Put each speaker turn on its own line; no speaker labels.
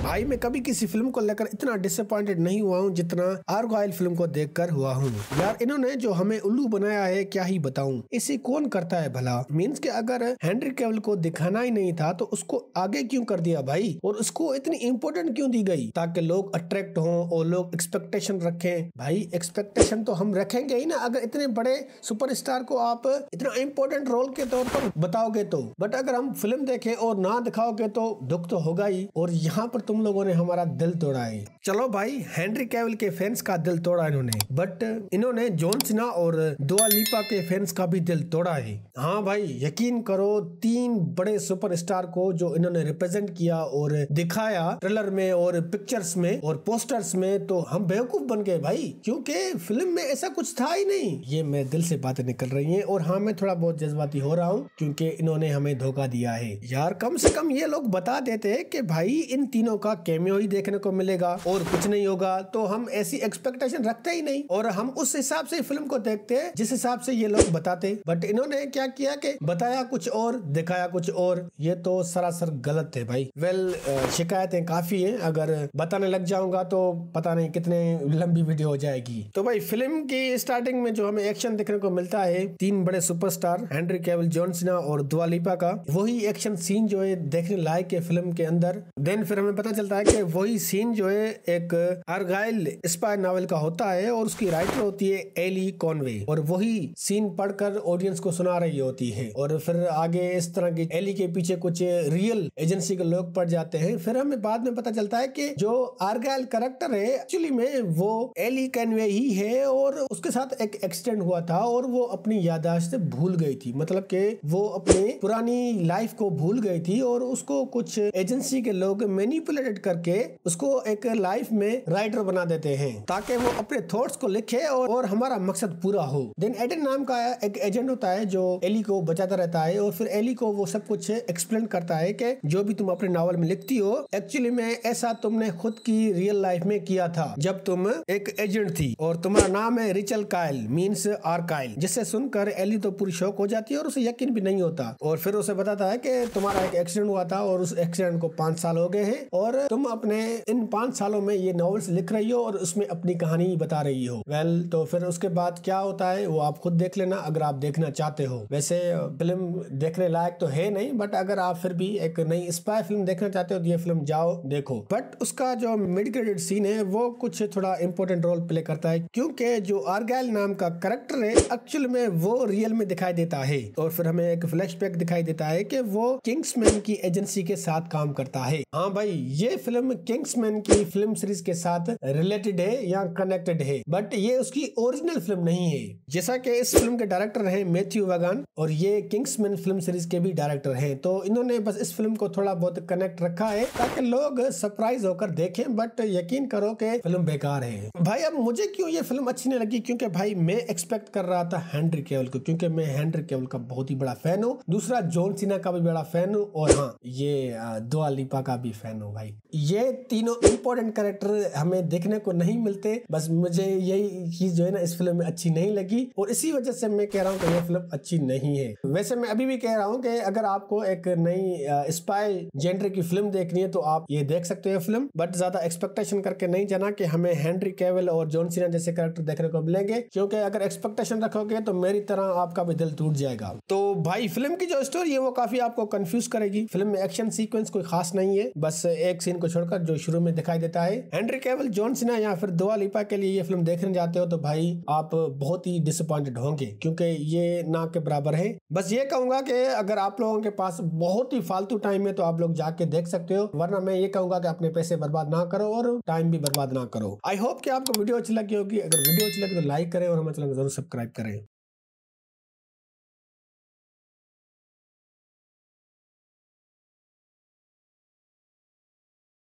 भाई मैं कभी किसी फिल्म को लेकर इतना डिसअपॉइंटेड नहीं हुआ हूँ जितना आर्गाइल फिल्म को देखकर हुआ हूँ। यार इन्होंने जो हमें उल्लू बनाया है क्या ही बताऊं। इसे कौन करता है भला। मीन्स के अगर हेनरी कैविल को दिखाना ही नहीं था तो उसको आगे क्यों कर दिया भाई, और उसको इतनी इम्पोर्टेंट क्यों दी गई ताकि लोग अट्रैक्ट हों और लोग एक्सपेक्टेशन रखें। भाई एक्सपेक्टेशन तो हम रखेंगे ही ना अगर इतने बड़े सुपरस्टार को आप इतना इम्पोर्टेंट रोल के तौर पर बताओगे तो। बट अगर हम फिल्म देखें और ना दिखाओगे तो दुख तो होगा ही। और यहाँ पर तुम लोगों ने हमारा दिल तोड़ा है। चलो भाई हेनरी कैविल के फैंस का दिल तोड़ा इन्होंने, बट इन्होंने जॉन सीना और दुआ लिपा के फैंस का भी दिल तोड़ा है। हाँ भाई यकीन करो, 3 बड़े सुपरस्टार को जो इन्होंने रिप्रेजेंट किया और दिखाया ट्रेलर में और पिक्चर्स में और पोस्टर्स में, तो हम बेवकूफ बन गए भाई, क्योंकि फिल्म में ऐसा कुछ था ही नहीं। ये मैं दिल से बातें निकल रही हैं। और हाँ मैं थोड़ा बहुत जज्बाती हो रहा हूँ क्योंकि इन्होंने हमें धोखा दिया है। यार कम से कम ये लोग बता देते कि भाई इन तीनों का कैमियो ही देखने को मिलेगा और कुछ नहीं होगा, तो हम ऐसी एक्सपेक्टेशन रखते ही नहीं और हम उस हिसाब से फिल्म को देखते जिस हिसाब से ये लोग बताते। बट इन्होंने क्या किया कि बताया कुछ और दिखाया कुछ और। ये तो सरासर गलत है भाई। शिकायतें काफी हैं, अगर बताने लग जाऊंगा तो पता नहीं कितने लंबी वीडियो हो जाएगी। तो भाई फिल्म की स्टार्टिंग में जो हमें एक्शन देखने को मिलता है 3 बड़े superstar Henry Cavill, John Cena और दुआ लिपा का, वही एक्शन सीन जो है देखने लायक है फिल्म के अंदर। देन फिर हमें पता चलता है कि वही सीन जो है एक आर्गाइल स्पाई नॉवेल का होता है और उसकी राइटर होती है एली कॉनवे, और वही सीन पढ़कर ऑडियंस को सुना रही होती है। और फिर आगे इस तरह की एली के पीछे कुछ रियल एजेंसी के लोग पड़ जाते हैं। फिर हमें बाद में पता चलता है कि जो आर्गाइल कैरेक्टर है एक्चुअली में वो एली कॉनवे ही है और उसके साथ एक एक्सीडेंट हुआ था और वो अपनी याददाश्त भूल गई थी। मतलब कि वो अपनी पुरानी लाइफ को भूल गई थी और उसको कुछ एजेंसी के लोग मैनिपुलेट करके उसको एक लाइफ में राइटर बना देते हैं ताकि वो अपने थॉट्स को लिखे और हमारा मकसद पूरा हो। देन एडन नाम का एक एजेंट होता है जो एली को बचाता रहता है और फिर एली को वो सब कुछ एक्सप्लेन करता है कि जो भी तुम अपने नॉवल में लिखती हो एक्चुअली में ऐसा तुमने खुद की रियल लाइफ में किया था जब तुम एक एजेंट थी और तुम्हारा नाम है रिचल काइल मीन्स आर्काइल। जिससे सुनकर एली तो पूरी शॉक हो जाती है और उसे यकीन भी नहीं होता और फिर उसे बताता है कि तुम्हारा एक एक्सीडेंट हुआ था और उस एक्सीडेंट को 5 साल हो गए हैं और तुम अपने इन 5 सालों में ये नॉवेल्स लिख रही हो और उसमें अपनी कहानी बता रही हो। तो फिर उसके बाद क्या होता है वो आप खुद देख लेना अगर आप देखना चाहते हो। वैसे फिल्म देखने लायक तो है नहीं, बट अगर आप फिर भी एक नई स्पाई फिल्म देखना चाहते हो तो ये फिल्म जाओ देखो। बट उसका जो मिड क्रेडिट सीन है वो कुछ थोड़ा इंपॉर्टेंट रोल प्ले करता है क्योंकि जो आर्गाइल नाम का कैरेक्टर है एक्चुअल में वो रियल में दिखाई देता है और फिर हमें एक फ्लैशबैक दिखाई देता है कि वो किंग्समैन की एजेंसी के साथ काम करता है। हाँ भाई ये फिल्म किंग्समैन की फिल्म सीरीज के साथ रिलेटेड है या कनेक्टेड है, बट ये उसकी ओरिजिनल फिल्म नहीं है। जैसा कि इस फिल्म के डायरेक्टर हैं मैथ्यू वैगन और ये किंग्समैन फिल्म सीरीज के भी डायरेक्टर हैं, तो इन्होंने बस इस फिल्म को थोड़ा बहुत कनेक्ट रखा है ताकि लोग सरप्राइज होकर देखें। बट यकीन करो कि फिल्म बेकार है भाई। अब मुझे क्यों ये फिल्म अच्छी नहीं लगी, क्योंकि भाई मैं एक्सपेक्ट कर रहा था हेनरी कैविल को, क्योंकि मैं हेनरी कैविल का बहुत ही बड़ा फैन हूँ। दूसरा जॉन सीना का भी बड़ा फैन हूँ और हाँ ये दुआ लिपा का भी फैन हूँ भाई। ये तीनों इंपॉर्टेंट कैरेक्टर हमें देखने को नहीं मिलते। बस मुझे यही चीज जो है ना इस फिल्म में अच्छी नहीं लगी और इसी वजह से मैं कह रहा हूँ कि ये फिल्म अच्छी नहीं है। वैसे मैं अभी भी कह रहा हूँ कि अगर आपको एक नई स्पाई जेनर की फिल्म देखनी है तो आप ये देख सकते हो फिल्म, बट ज्यादा एक्सपेक्टेशन करके नहीं जाना कि हमें हेनरी कैविल और जॉन सीना जैसे कैरेक्टर देखने को मिलेंगे, क्योंकि अगर एक्सपेक्टेशन रखोगे तो मेरी तरह आपका भी दिल टूट जाएगा। तो भाई फिल्म की जो स्टोरी है वो काफी आपको कंफ्यूज करेगी। फिल्म में एक्शन सीक्वेंस कोई खास नहीं है, बस एक सीन को छोड़कर जो शुरू में दिखाई देता है। हेनरी कैविल, जॉन सीना या फिर दुआ लिपा के लिए ये फिल्म देखने जाते हो तो भाई आप बहुत ही डिसअपॉइंटेड होंगे, क्योंकि ये ना के बराबर है। बस ये कहूंगा कि अगर आप लोगों के पास बहुत ही फालतू टाइम है तो आप लोग जाके देख सकते हो, वरना मैं ये कहूंगा कि अपने पैसे बर्बाद ना करो और टाइम भी बर्बाद ना करो। आई होप कि आपको वीडियो अच्छी लगी होगी। अगर वीडियो अच्छी लगी तो लाइक करें और हमारे चैनल को जरूर सब्सक्राइब करें।